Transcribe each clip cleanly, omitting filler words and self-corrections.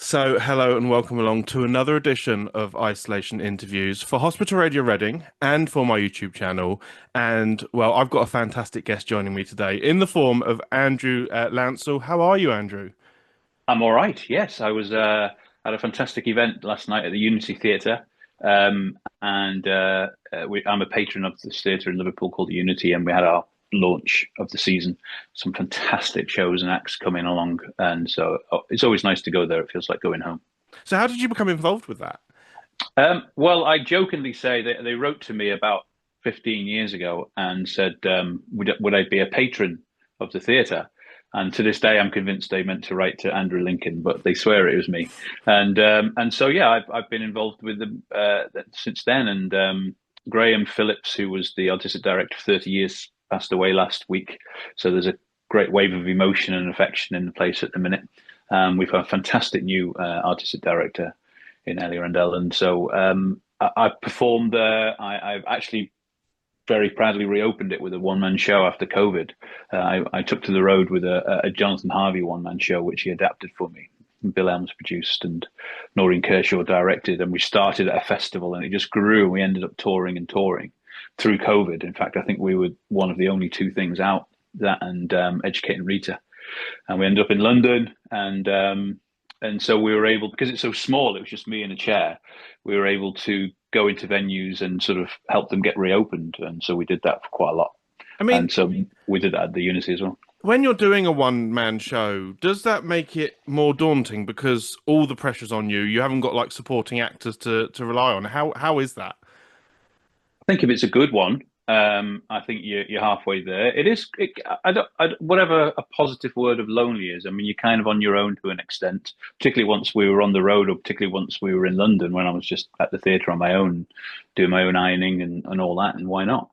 So, hello and welcome along to another edition of Isolation Interviews for Hospital Radio Reading and for my YouTube channel. And, well, I've got a fantastic guest joining me today in the form of Andrew Lancel. How are you, Andrew? I'm all right. Yes, I was at a fantastic event last night at the Unity Theatre, and I'm a patron of this theatre in Liverpool called the Unity, and we had our launch of the season. Some fantastic shows and acts coming along, and so it's always nice to go there. It feels like going home. So, how did you become involved with that? Well, I jokingly say that they wrote to me about 15 years ago and said, would I be a patron of the theatre? And to this day, I'm convinced they meant to write to Andrew Lincoln, but they swear it was me. And so yeah, I've been involved with them since then. And Graham Phillips, who was the artistic director for 30 years, passed away last week. So there's a great wave of emotion and affection in the place at the minute. We've got a fantastic new artistic director in Ellie Randell, and so I performed there. I've actually very proudly reopened it with a one-man show after COVID. I took to the road with a Jonathan Harvey one-man show, which he adapted for me. Bill Elms produced and Noreen Kershaw directed, and we started at a festival, and it just grew. And we ended up touring and touring through COVID. In fact, I think we were one of the only two things out, that and Educating Rita, and we ended up in London, and so we were able, because it's so small, it was just me in a chair. We were able to go into venues and sort of help them get reopened, and so we did that for quite a lot. I mean, And so we did that at the Unity as well. when you're doing a one-man show, does that make it more daunting because all the pressure's on you? You haven't got like supporting actors to rely on. How is that? I think if it's a good one, I think you're halfway there. It is. Whatever a positive word of lonely is. I mean, you're kind of on your own to an extent. Particularly once we were on the road, or particularly once we were in London, when I was just at the theatre on my own, doing my own ironing and all that. And why not?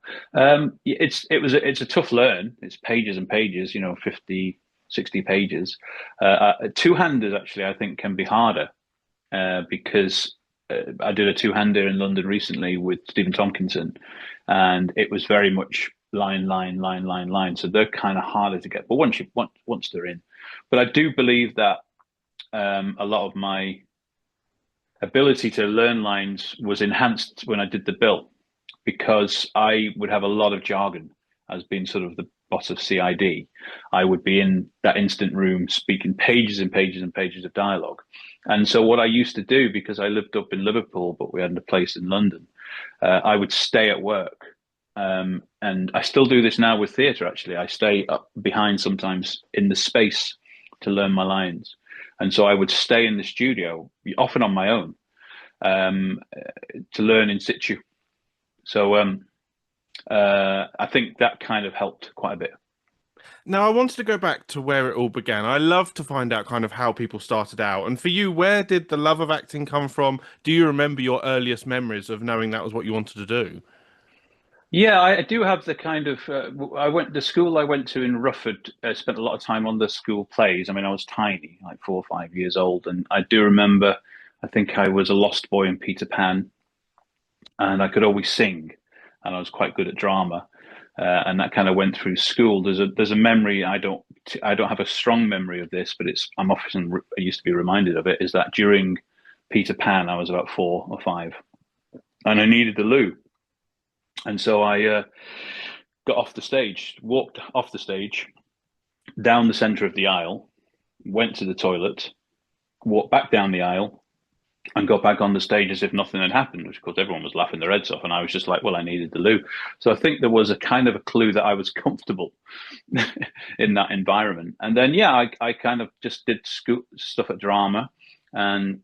It's a tough learn. It's pages and pages. 50, 60 pages. Two-handers actually, I think, can be harder because I did a two-hander in London recently with Stephen Tompkinson, and it was very much line, line, line, line, line. So they're kind of harder to get, but once they're in. But I do believe that a lot of my ability to learn lines was enhanced when I did the bill, because I would have a lot of jargon as being sort of the boss of CID. I would be in that instant room speaking pages and pages and pages of dialogue. And so what I used to do, because I lived up in Liverpool, but we had a place in London, I would stay at work. And I still do this now with theatre, actually. I stay up behind sometimes in the space to learn my lines. And so I would stay in the studio, often on my own, to learn in situ. So I think that kind of helped quite a bit. Now, I wanted to go back to where it all began. I love to find out kind of how people started out. And for you, where did the love of acting come from? Do you remember your earliest memories of knowing that was what you wanted to do? Yeah, I do have the kind of. The school I went to in Rufford. Spent a lot of time on the school plays. I mean, I was tiny, like 4 or 5 years old, and I do remember. I think I was a lost boy in Peter Pan, and I could always sing, and I was quite good at drama, and that kind of went through school. There's a memory. I don't have a strong memory of this, but I used to be reminded of it. Is that during Peter Pan, I was about 4 or 5, and I needed the loo. And so I got off the stage, walked off the stage, down the center of the aisle, went to the toilet, walked back down the aisle, and got back on the stage as if nothing had happened, which of course everyone was laughing their heads off. And I was just like, well, I needed the loo. So I think there was a kind of a clue that I was comfortable in that environment. And then, yeah, I kind of just did stuff at drama. And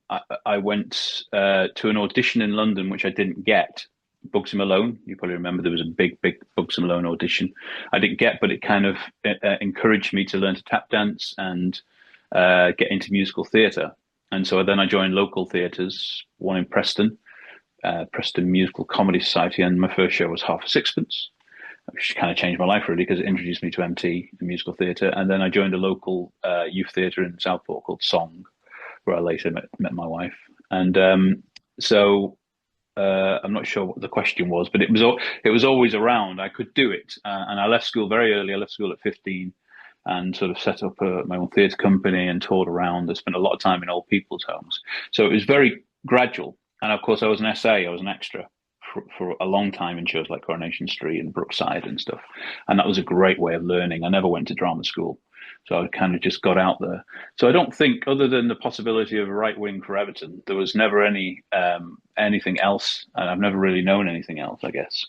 I went to an audition in London, which I didn't get. Bugsy Malone. You probably remember there was a big, big Bugsy Malone audition. I didn't get, but it kind of encouraged me to learn to tap dance and get into musical theatre. And so then I joined local theatres, one in Preston, Preston Musical Comedy Society, and my first show was Half a Sixpence, which kind of changed my life really because it introduced me to MT, the musical theatre. And then I joined a local youth theatre in Southport called Song, where I later met my wife. And so I'm not sure what the question was, but it was always around. I could do it, and I left school very early. I left school at 15, and sort of set up my own theatre company and toured around. I spent a lot of time in old people's homes. So it was very gradual. And of course, I was an SA, I was an extra for a long time in shows like Coronation Street and Brookside and stuff. And that was a great way of learning. I never went to drama school. So I kind of just got out there. So I don't think, other than the possibility of a right wing for Everton, there was never anything else. And I've never really known anything else, I guess.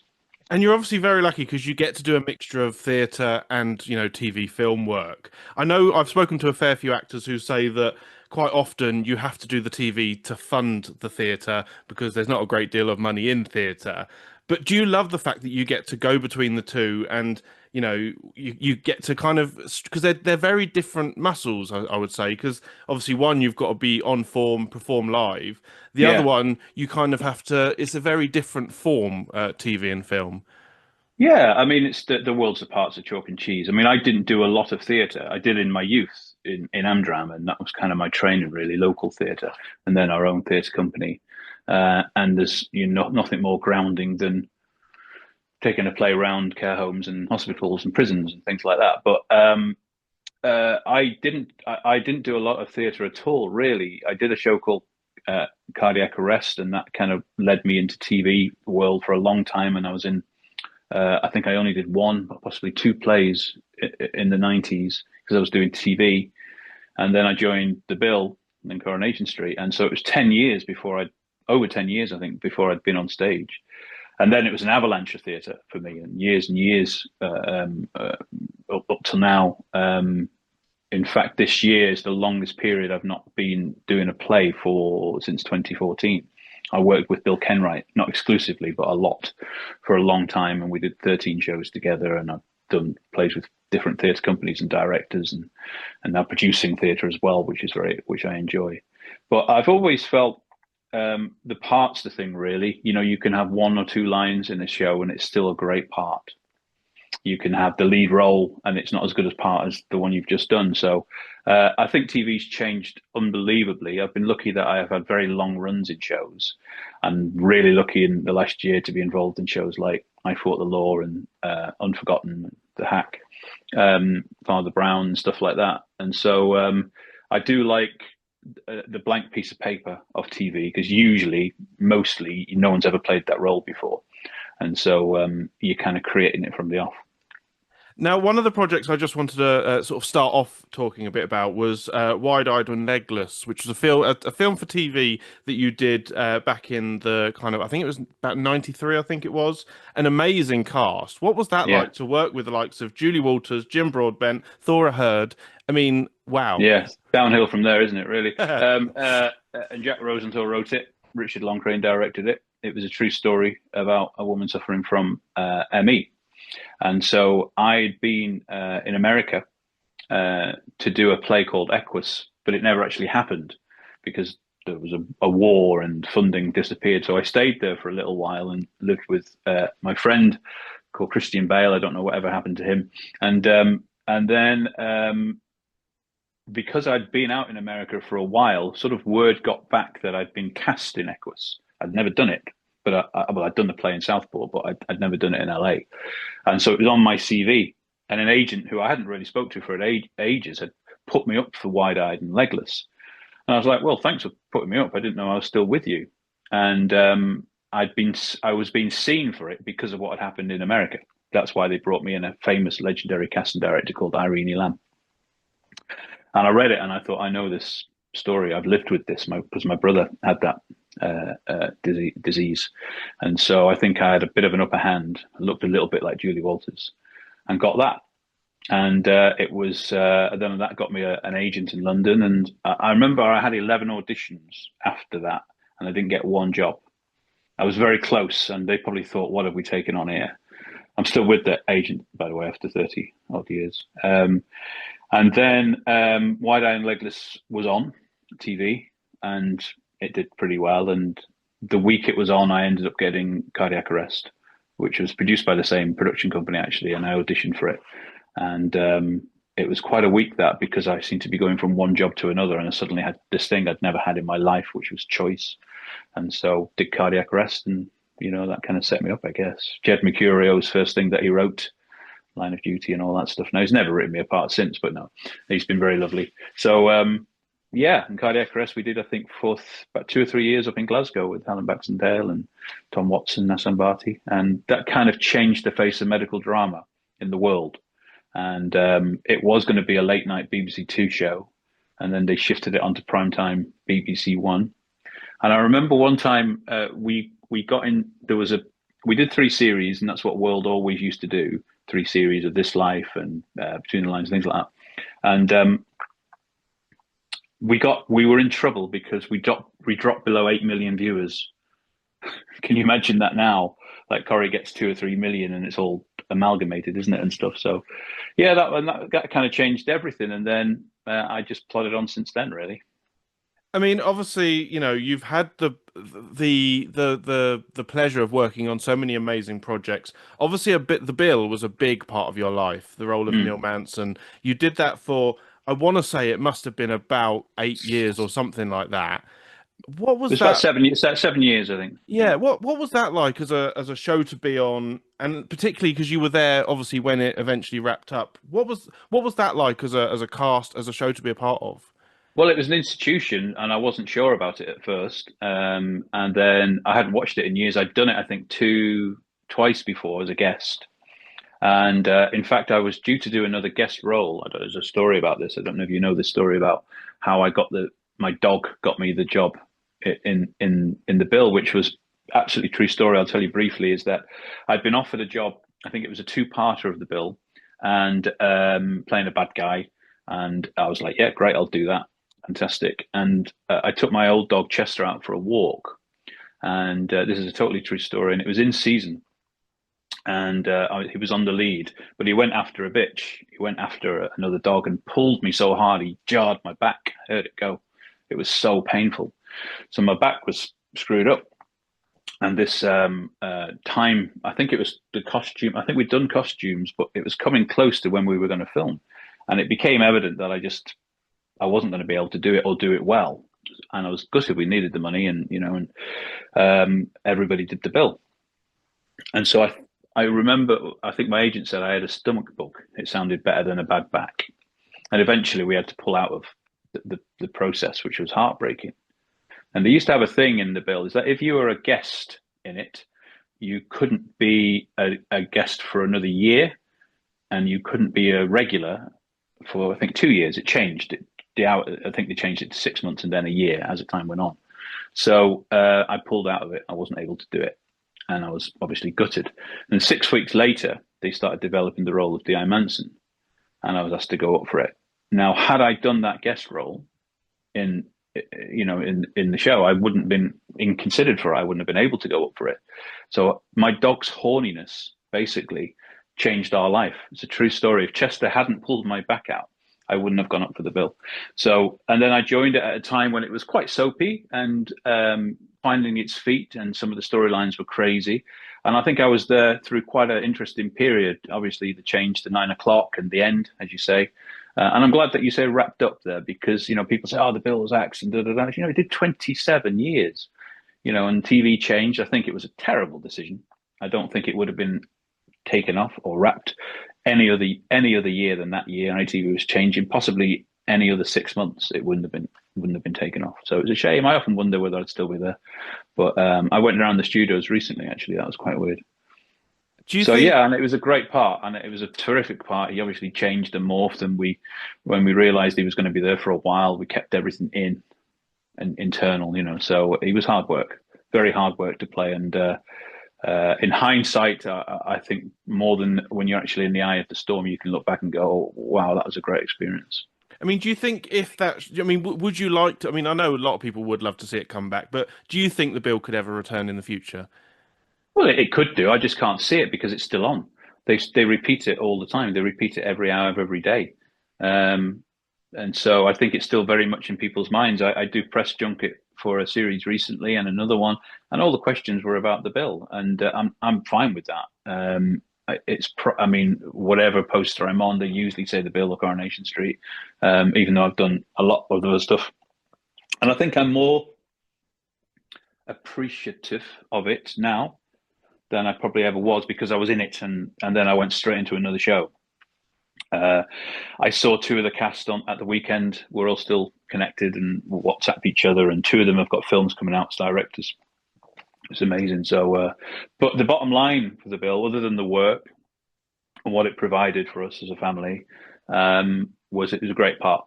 And you're obviously very lucky because you get to do a mixture of theatre and, TV film work. I know I've spoken to a fair few actors who say that quite often you have to do the TV to fund the theatre because there's not a great deal of money in theatre. But do you love the fact that you get to go between the two and, you get to kind of, because they're very different muscles, I would say, because obviously one, you've got to be on form, perform live. The other Yeah. one, you kind of have to, it's a very different form, TV and film. Yeah, I mean, it's the worlds of parts of chalk and cheese. I mean, I didn't do a lot of theatre. I did in my youth in Amdram, and that was kind of my training, really, local theatre, and then our own theatre company. And there's nothing more grounding than taking a play around care homes and hospitals and prisons and things like that. But I didn't do a lot of theatre at all, really. I did a show called Cardiac Arrest, and that kind of led me into TV world for a long time. And I was in I think I only did one, possibly two plays in the 90s because I was doing TV. And then I joined The Bill in Coronation Street. And so it was 10 years over 10 years, I think, before I'd been on stage. And then it was an avalanche of theatre for me, and years up till now. In fact, this year is the longest period I've not been doing a play since 2014. I worked with Bill Kenwright, not exclusively, but a lot for a long time. And we did 13 shows together, and I've done plays with different theatre companies and directors, and now producing theatre as well, which I enjoy. But I've always felt the part's the thing, really. You can have one or two lines in a show and it's still a great part. You can have the lead role and it's not as good a part as the one you've just done. So I think TV's changed unbelievably. I've been lucky that I have had very long runs in shows, and really lucky in the last year to be involved in shows like I Fought the Law and Unforgotten, The Hack, Father Brown, stuff like that. And so I do like the blank piece of paper of TV, because mostly, no one's ever played that role before. And so you're kind of creating it from the off. Now, one of the projects I just wanted to sort of start off talking a bit about was Wide-Eyed and Legless, which was a film for TV that you did back in the kind of, I think it was about 93, I think it was. An amazing cast. What was that Yeah. like to work with the likes of Julie Walters, Jim Broadbent, Thora Hird? I mean, wow. Yeah. Downhill from there, isn't it, really? And Jack Rosenthal wrote it. Richard Loncrane directed it. It was a true story about a woman suffering from ME. And so I'd been in America to do a play called Equus, but it never actually happened because there was a war and funding disappeared. So I stayed there for a little while and lived with my friend called Christian Bale. I don't know whatever happened to him. And then because I'd been out in America for a while, sort of word got back that I'd been cast in Equus. I'd never done it, but I'd done the play in Southport, but I'd never done it in LA. And so it was on my CV. And an agent who I hadn't really spoke to for ages had put me up for Wide-Eyed and Legless. And I was like, well, thanks for putting me up. I didn't know I was still with you. And I was being seen for it because of what had happened in America. That's why they brought me in a famous legendary casting director called Irene Lam. And I read it and I thought, I know this story. I've lived with this because my brother had that disease. And so I think I had a bit of an upper hand. I looked a little bit like Julie Walters and got that. And it was then that got me an agent in London. And I remember I had 11 auditions after that, and I didn't get one job. I was very close, and they probably thought, what have we taken on here? I'm still with the agent, by the way, after 30 odd years. And then Wide-Eyed and Legless was on TV, and it did pretty well. And the week it was on, I ended up getting Cardiac Arrest, which was produced by the same production company, actually, and I auditioned for it. And it was quite a week that, because I seemed to be going from one job to another, and I suddenly had this thing I'd never had in my life, which was choice. And so did Cardiac Arrest, and that kind of set me up, I guess. Jed Mercurio's first thing that he wrote, Line of Duty and all that stuff. Now he's never written me apart since, but no, he's been very lovely. So yeah, and cardiac arrest we did I think for about 2 or 3 years up in Glasgow with Helen Baxendale and Tom Watson, Nassan Bhatti, and that kind of changed the face of medical drama in the world. And it was going to be a late night BBC Two show, and then they shifted it onto primetime BBC One. And I remember one time we got in. We did 3 series, and that's what World always used to do: 3 series of This Life and Between the Lines, things like that. And we were in trouble because we dropped below 8 million viewers. Can you imagine that now? Like Corrie gets 2 or 3 million, and it's all amalgamated, isn't it, and stuff. So yeah, that kind of changed everything, and then I just plodded on since then, really. I mean, obviously, you've had the pleasure of working on so many amazing projects. Obviously, the Bill was a big part of your life, the role of Mm. Neil Manson. You did that for, I want to say it must have been about 8 years or something like that. What was It's about that? 7 years. 7 years, I think. Yeah. Yeah, what was that like as a show to be on, and particularly because you were there, obviously, when it eventually wrapped up. What was that like as a cast, as a show to be a part of? Well, it was an institution, and I wasn't sure about it at first. And then I hadn't watched it in years. I'd done it, I think, twice before as a guest. And in fact, I was due to do another guest role. There's a story about this. I don't know if you know this story about how my dog got me the job in the Bill, which was absolutely true story. I'll tell you briefly. Is that I'd been offered a job. I think it was a two-parter of the Bill, and playing a bad guy. And I was like, yeah, great, I'll do that. Fantastic. And I took my old dog Chester out for a walk. And this is a totally true story. And it was in season. And he was on the lead, but he went after a bitch. He went after another dog and pulled me so hard he jarred my back. I heard it go. It was so painful. So my back was screwed up. And this time, I think it was the costume. I think we'd done costumes, but it was coming close to when we were going to film. And it became evident that I wasn't going to be able to do it or do it well. And I was gutted. We needed the money, and everybody did the Bill. And so I remember, I think my agent said I had a stomach bug. It sounded better than a bad back. And eventually we had to pull out of the process, which was heartbreaking. And they used to have a thing in the Bill, is that if you were a guest in it, you couldn't be a guest for another year, and you couldn't be a regular for, I think, 2 years. It changed. I think they changed it to 6 months and then a year as the time went on. So I pulled out of it. I wasn't able to do it. And I was obviously gutted. And 6 weeks later, they started developing the role of D.I. Manson, and I was asked to go up for it. Now, had I done that guest role in the show, I wouldn't have been considered for it. I wouldn't have been able to go up for it. So my dog's horniness basically changed our life. It's a true story. If Chester hadn't pulled my back out, I wouldn't have gone up for the Bill. So, and then I joined it at a time when it was quite soapy and finding its feet, and some of the storylines were crazy. And I think I was there through quite an interesting period. Obviously, the change to 9 o'clock and the end, as you say. And I'm glad that you say wrapped up there, because, people say, oh, the Bill was axed and da-da-da. It did 27 years, and TV changed. I think it was a terrible decision. I don't think it would have been taken off or wrapped any other year than that year. ITV was changing. Possibly any other 6 months, it wouldn't have been taken off. So it was a shame. I often wonder whether I'd still be there. But I went around the studios recently. Actually, that was quite weird. Yeah, and it was a great part, and it was a terrific part. He obviously changed and morphed, and when we realised he was going to be there for a while, we kept everything in and internal. So he was hard work, very hard work to play, and. In hindsight, I think more than when you're actually in the eye of the storm, you can look back and go, oh, wow, that was a great experience. I mean, do you think would you like to? I mean, I know a lot of people would love to see it come back, but do you think the Bill could ever return in the future? Well, it could do. I just can't see it because it's still on. They repeat it all the time. They repeat it every hour of every day. And so I think it's still very much in people's minds. I do press junket for a series recently and another one, and all the questions were about the Bill, and I'm fine with that. I mean, whatever poster I'm on, they usually say the Bill or Coronation Street, even though I've done a lot of other stuff, and I think I'm more appreciative of it now than I probably ever was because I was in it, and then I went straight into another show. Uh, I saw two of the cast on at the weekend. We're all still connected and WhatsApp each other, and two of them have got films coming out as directors. It's amazing. So, but the bottom line for the bill, other than the work and what it provided for us as a family, was it was a great part.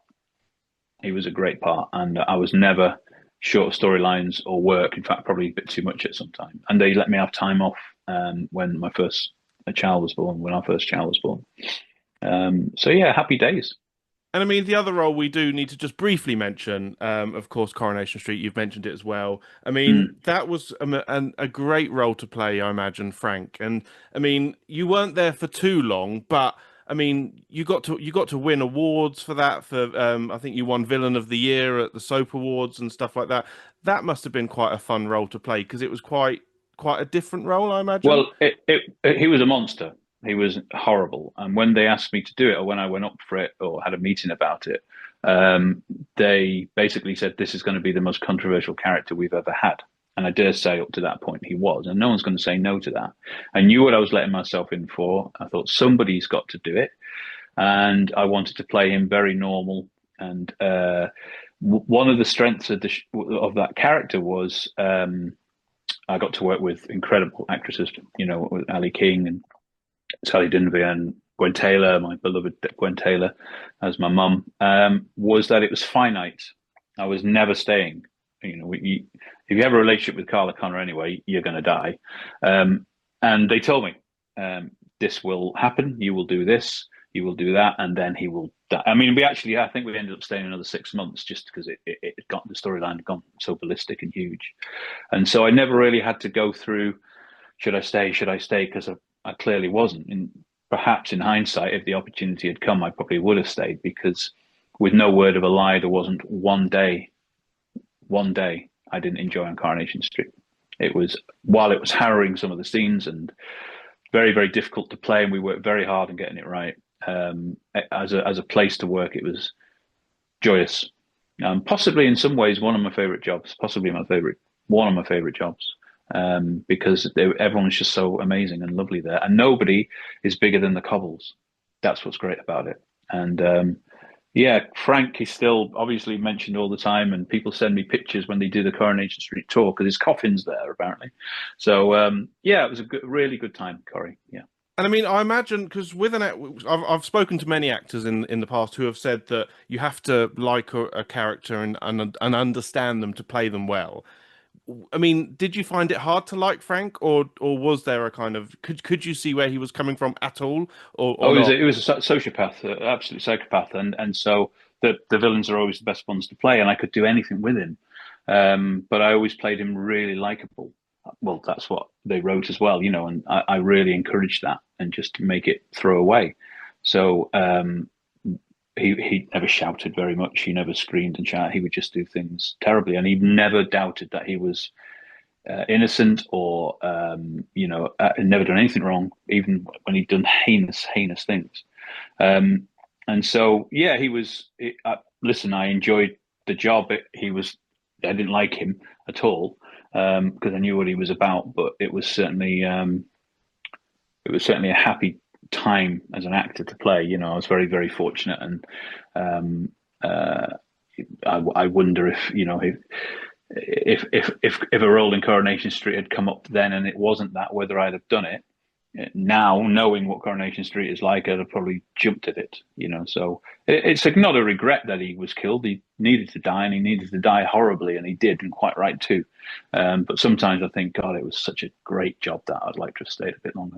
He was a great part, and I was never short of storylines or work. In fact, probably a bit too much at some time. And they let me have time off when my first child was born, when our first child was born. So yeah, happy days. And I mean, the other role we do need to just briefly mention, of course, Coronation Street. You've mentioned it as well. I mean, Mm. that was a great role to play, I imagine, Frank. And I mean, you weren't there for too long, but I mean, you got to win awards for that. For I think you won Villain of the Year at the Soap Awards and stuff like that. That must have been quite a fun role to play because it was quite a different role, I imagine. Well, he was a monster. He was horrible. And when they asked me to do it, or when I went up for it, or had a meeting about it, they basically said this is going to be the most controversial character we've ever had. And I dare say, up to that point, he was, and no one's going to say no to that. I knew what I was letting myself in for. I thought somebody's got to do it, and I wanted to play him very normal. And one of the strengths of of that character was I got to work with incredible actresses, with Ali King and Sally Dinvey and Gwen Taylor, my beloved Gwen Taylor, as my mum. Was that it was finite. I was never staying. If you have a relationship with Carla Connor anyway, you're going to die. And they told me, this will happen. You will do this. You will do that, and then he will die. I mean, I think we ended up staying another 6 months just because it got the storyline had gone so ballistic and huge. And so I never really had to go through, should I stay? Should I stay? Because I clearly wasn't. And perhaps in hindsight, if the opportunity had come, I probably would have stayed because with no word of a lie, there wasn't one day I didn't enjoy on Coronation Street. While it was harrowing some of the scenes and very, very difficult to play, and we worked very hard on getting it right. As a place to work, it was joyous. Possibly in some ways one of my favorite jobs, possibly one of my favorite jobs, because everyone was just so amazing and lovely there, and nobody is bigger than the Cobbles. That's what's great about it. And yeah, Frank is still obviously mentioned all the time, and people send me pictures when they do the Coronation Street tour because his coffin's there apparently. So yeah, it was a really good time, Corey. Yeah. And I mean, I imagine because I've spoken to many actors in the past who have said that you have to like a character and understand them to play them well. I mean, did you find it hard to like Frank, or was there a kind of could you see where he was coming from at all, or Oh, not? it was a sociopath, absolute psychopath, and so the villains are always the best ones to play, and I could do anything with him, but I always played him really likable. Well, that's what they wrote as well, and I really encouraged that and just to make it throw away. So he never shouted very much. He never screamed and shouted. He would just do things terribly, and he never doubted that he was innocent or never done anything wrong, even when he'd done heinous things. And so yeah, he was. Listen, I enjoyed the job. I didn't like him at all because I knew what he was about, but it was certainly a happy time as an actor to play. I was very, very fortunate, and I wonder if a role in Coronation Street had come up then and it wasn't that, whether I'd have done it. Now, knowing what Coronation Street is like, I'd have probably jumped at it. So it's not a regret that he was killed. He needed to die, and he needed to die horribly, and he did, and quite right too. But sometimes I think, God, it was such a great job that I'd like to have stayed a bit longer.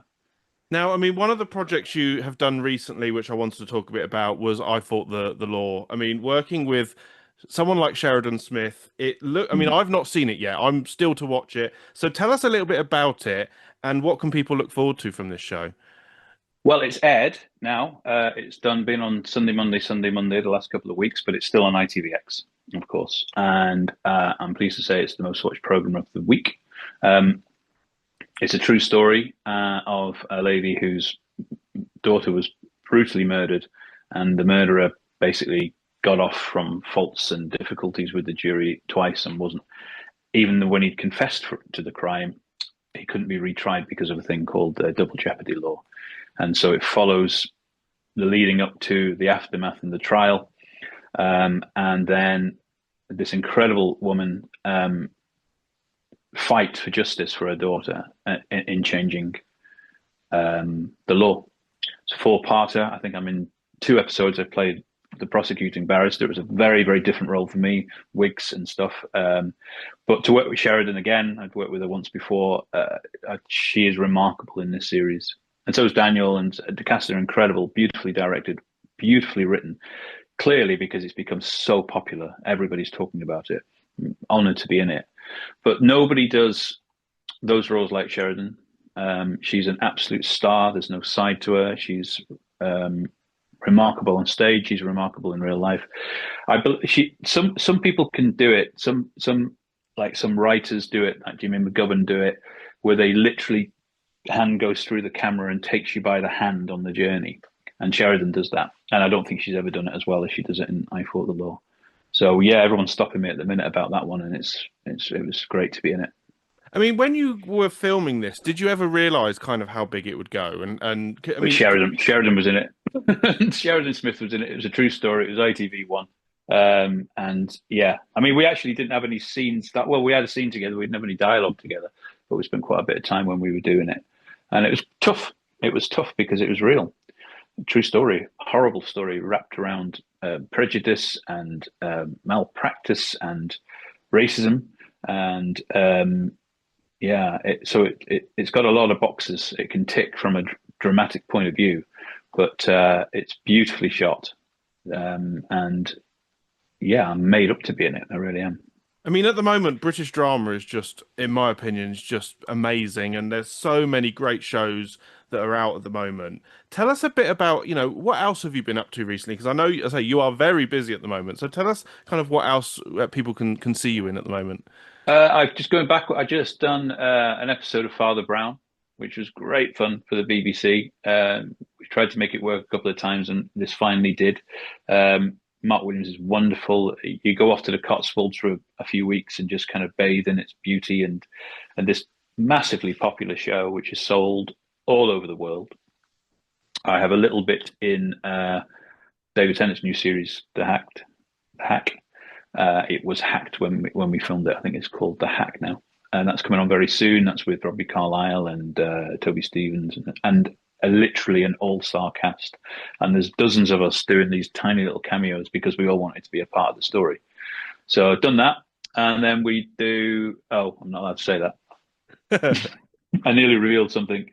Now, I mean, one of the projects you have done recently, which I wanted to talk a bit about, was I Fought the Law. I mean, working with someone like Sheridan Smith, I mean, Mm. I've not seen it yet. I'm still to watch it. So tell us a little bit about it and what can people look forward to from this show? Well, it's aired now. Been on Sunday, Monday, the last couple of weeks, but it's still on ITVX, of course. And I'm pleased to say it's the most watched program of the week. Um, it's a true story of a lady whose daughter was brutally murdered, and the murderer basically got off from faults and difficulties with the jury twice, and wasn't even when he'd confessed to the crime. he couldn't be retried because of a thing called double jeopardy law, and so it follows the leading up to the aftermath and the trial, and then this incredible woman fight for justice for her daughter in changing the law. It's a four-parter. I think I'm in 2 episodes. I played the prosecuting barrister. It was a very, very different role for me, wigs and stuff. But to work with Sheridan again, I'd worked with her once before. She is remarkable in this series. And so is Daniel, and the cast are incredible, beautifully directed, beautifully written, clearly because it's become so popular. Everybody's talking about it. I'm honored to be in it. But nobody does those roles like Sheridan. She's an absolute star. There's no side to her. She's remarkable on stage. She's remarkable in real life. Some people can do it. Some writers do it, like Jimmy McGovern do it, where they literally hand goes through the camera and takes you by the hand on the journey. And Sheridan does that. And I don't think she's ever done it as well as she does it in I Fought the Law. So yeah, everyone's stopping me at the minute about that one, and it was great to be in it. I mean, when you were filming this, did you ever realize kind of how big it would go? And I But mean, Sheridan was in it. Sheridan Smith was in it. It was a true story. It was ITV1. And yeah, I mean, we actually didn't have any scenes well, we had a scene together. We didn't have any dialogue together, but we spent quite a bit of time when we were doing it. And it was tough. It was tough because it was real. True story, horrible story wrapped around prejudice and malpractice and racism. And yeah, it's got a lot of boxes it can tick from a dramatic point of view, but it's beautifully shot. And yeah, I'm made up to be in it. I really am. I mean, at the moment, British drama is just, in my opinion, is just amazing, and there's so many great shows that are out at the moment. Tell us a bit about, what else have you been up to recently? Because I know, as I say, you are very busy at the moment. So tell us kind of what else people can see you in at the moment. I've just going back. I just done an episode of Father Brown, which was great fun for the BBC. We tried to make it work a couple of times, and this finally did. Mark Williams is wonderful. You go off to the Cotswolds for a few weeks and just kind of bathe in its beauty, and this massively popular show, which is sold all over the world. I have a little bit in David Tennant's new series, The Hack. It was hacked when we filmed it. I think it's called The Hack now, and that's coming on very soon. That's with Robbie Carlyle and Toby Stevens and literally an all-star cast. And there's dozens of us doing these tiny little cameos because we all wanted to be a part of the story. So I've done that, and then we do. Oh, I'm not allowed to say that. I nearly revealed something,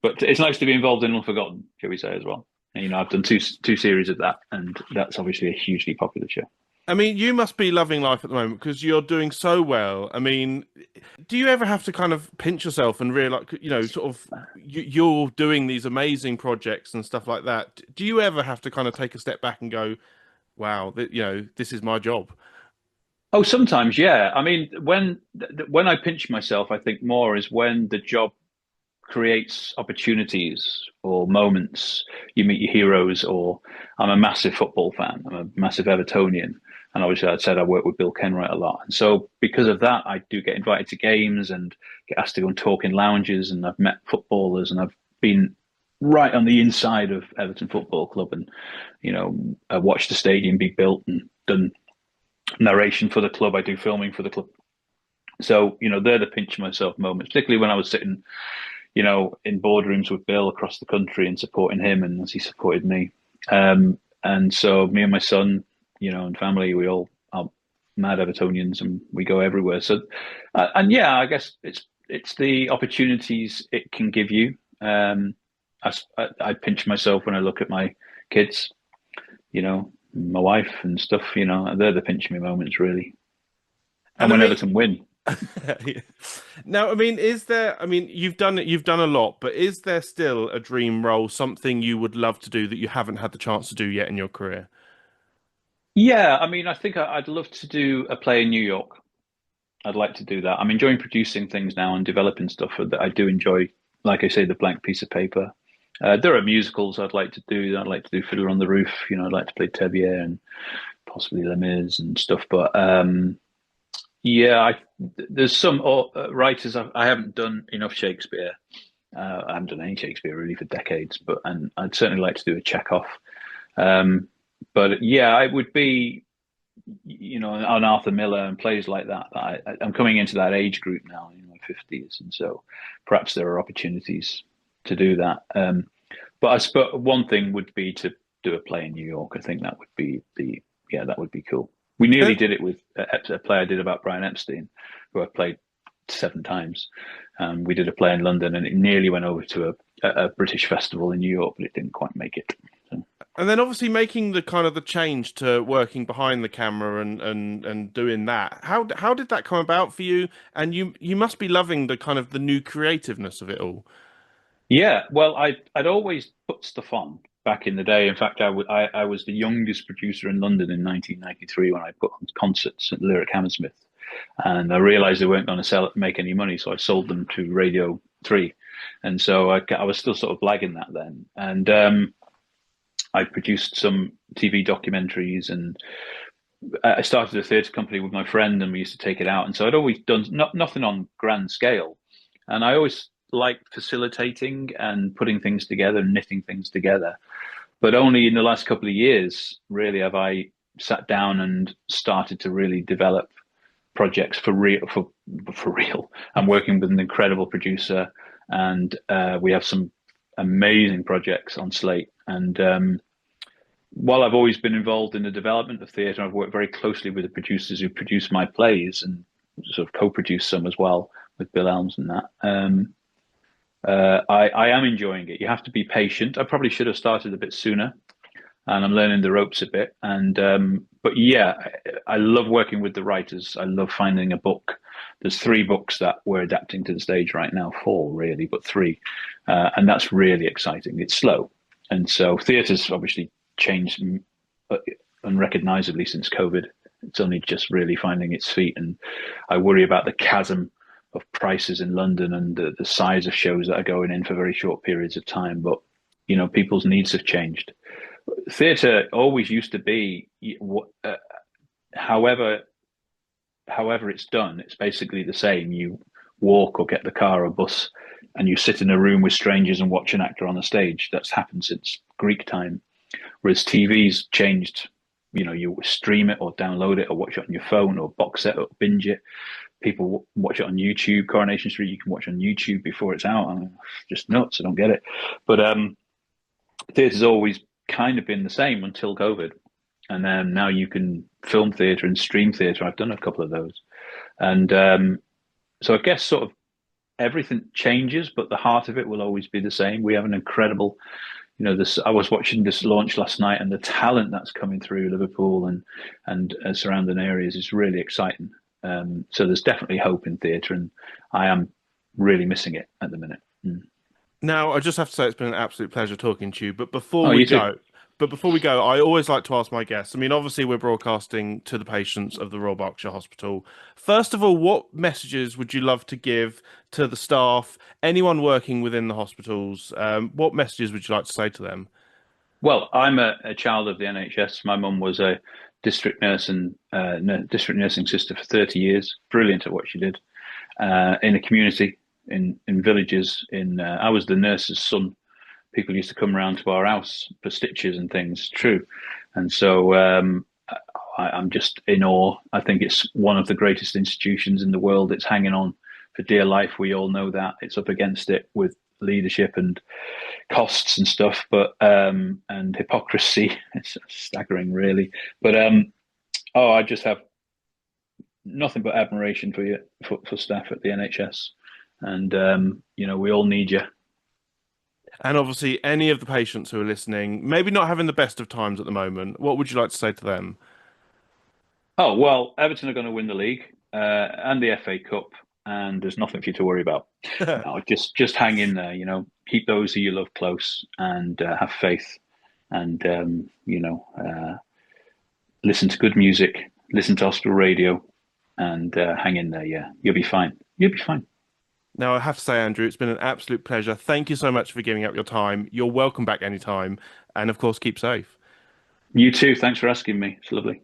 but it's nice to be involved in Unforgotten, shall we say, as well. And, I've done two series of that, and that's obviously a hugely popular show. I mean, you must be loving life at the moment because you're doing so well. I mean, do you ever have to kind of pinch yourself and realize, sort of, you're doing these amazing projects and stuff like that? Do you ever have to kind of take a step back and go, wow, this is my job? Oh, sometimes, yeah. I mean, when I pinch myself, I think more is when the job creates opportunities or moments. You meet your heroes, or I'm a massive football fan. I'm a massive Evertonian. And obviously, I'd said I work with Bill Kenwright a lot. And so because of that, I do get invited to games and get asked to go and talk in lounges. And I've met footballers, and I've been right on the inside of Everton Football Club, and, I watched the stadium be built and done narration for the club. I do filming for the club. So, they're the pinch myself moments, particularly when I was sitting, in boardrooms with Bill across the country and supporting him, and as he supported me. And so me and my son, and family, we all are mad Evertonians, and we go everywhere. So, and yeah, I guess it's the opportunities it can give you. I pinch myself when I look at my kids, my wife and stuff. They're the pinch me moments, really. And when Everton win. Now, I mean, you've done a lot, but is there still a dream role, something you would love to do that you haven't had the chance to do yet in your career? Yeah, I mean, I think I'd love to do a play in New York. I'd like to do that. I'm enjoying producing things now and developing stuff that I do enjoy. Like I say, the blank piece of paper. There are musicals I'd like to do. I'd like to do Fiddler on the Roof. I'd like to play Tevier and possibly Les Mis and stuff. But Yeah, there's some writers I haven't done enough Shakespeare. I haven't done any Shakespeare really for decades, but and I'd certainly like to do a Chekhov. Um, but yeah, it would be, on Arthur Miller and plays like that. I'm coming into that age group now, in my 50s, and so perhaps there are opportunities to do that. But I suppose one thing would be to do a play in New York. I think that would be yeah, that would be cool. We nearly And did it with a play I did about Brian Epstein, who I played 7 times. We did a play in London, and it nearly went over to a British festival in New York, but it didn't quite make it. So. and then obviously making the kind of the change to working behind the camera and doing that. How did that come about for you? And you must be loving the kind of the new creativeness of it all. Yeah, well, I'd always put stuff on back in the day. In fact, I was the youngest producer in London in 1993 when I put on concerts at Lyric Hammersmith, and I realized they weren't going to make any money, so I sold them to Radio 3, and so I was still sort of blagging that then, and I produced some TV documentaries, and I started a theatre company with my friend, and we used to take it out, and so I'd always done nothing on grand scale, and I always liked facilitating and putting things together and knitting things together. But only in the last couple of years, really, have I sat down and started to really develop projects for real. For real, I'm working with an incredible producer, and we have some amazing projects on Slate. And while I've always been involved in the development of theatre, I've worked very closely with the producers who produce my plays and sort of co-produce some as well with Bill Elms and that. I am enjoying it. You have to be patient. I probably should have started a bit sooner, and I'm learning the ropes a bit. And but yeah, I love working with the writers. I love finding a book. There's 3 books that we're adapting to the stage right now, 4 really, but 3, and that's really exciting. It's slow, and so theatre's obviously changed unrecognizably since COVID. It's only just really finding its feet, and I worry about the chasm of prices in London and the size of shows that are going in for very short periods of time. But people's needs have changed. Theatre always used to be, however it's done, it's basically the same. You walk or get the car or bus, and you sit in a room with strangers and watch an actor on a stage. That's happened since Greek time. Whereas TV's changed. You stream it or download it or watch it on your phone or box set or binge it. People watch it on YouTube. Coronation Street, you can watch on YouTube before it's out. I'm just nuts. I don't get it. But theatre's always kind of been the same until COVID. And then now you can film theatre and stream theatre. I've done a couple of those. And so I guess sort of everything changes, but the heart of it will always be the same. We have an incredible, this. I was watching this launch last night, and the talent that's coming through Liverpool and surrounding areas is really exciting. So there's definitely hope in theatre, and I am really missing it at the minute. Mm. Now, I just have to say it's been an absolute pleasure talking to you. Oh, you too. But before we go, I always like to ask my guests. I mean, obviously, we're broadcasting to the patients of the Royal Berkshire Hospital. First of all, what messages would you love to give to the staff, anyone working within the hospitals? What messages would you like to say to them? Well, I'm a child of the NHS. My mum was a district nurse and district nursing sister for 30 years. Brilliant at what she did in a community, in villages. I was the nurse's son. People used to come around to our house for stitches and things. True, and so I'm just in awe. I think it's one of the greatest institutions in the world. It's hanging on for dear life. We all know that. It's up against it with leadership and costs and stuff, but and hypocrisy. It's staggering, really. But I just have nothing but admiration for you, for staff at the NHS, and we all need you. And obviously, any of the patients who are listening, maybe not having the best of times at the moment, what would you like to say to them? Oh well, Everton are going to win the league and the FA Cup, and there's nothing for you to worry about. No, just hang in there. Keep those who you love close, and have faith, and listen to good music, listen to hospital radio, and hang in there. Yeah, you'll be fine. You'll be fine. Now, I have to say, Andrew, it's been an absolute pleasure. Thank you so much for giving up your time. You're welcome back anytime. And of course, keep safe. You too. Thanks for asking me. It's lovely.